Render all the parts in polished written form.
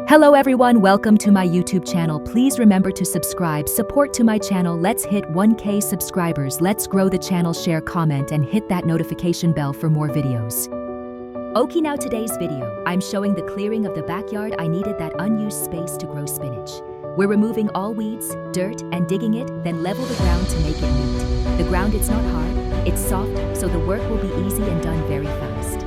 Hello everyone, welcome to my YouTube channel. Please remember to subscribe, support to my channel. Let's hit 1K subscribers. Let's grow the channel, share, comment, and hit that notification bell for more videos. Okay, now today's video, I'm showing the clearing of the backyard. I needed that unused space to grow spinach. We're removing all weeds, dirt, and digging it, then level the ground to make it neat. The ground, it's not hard, it's soft, so the work will be easy and done very fast.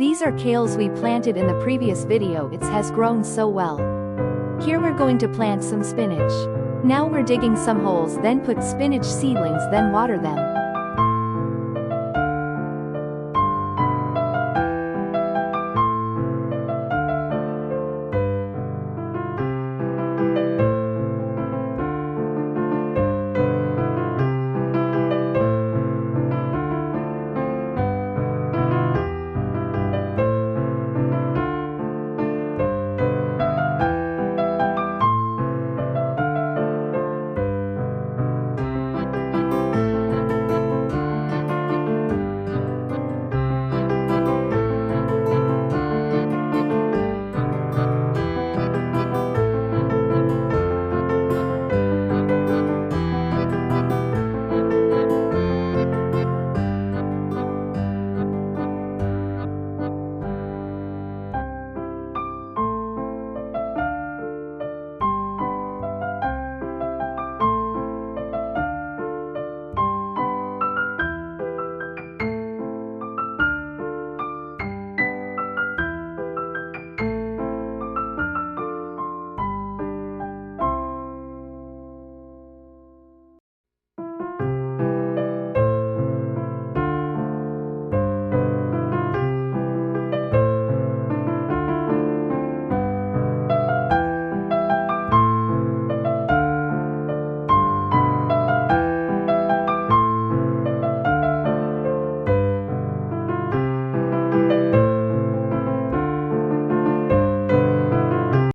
These are kales we planted in the previous video. It has grown so well. Here we're going to plant some spinach. Now we're digging some holes, then put spinach seedlings, then water them.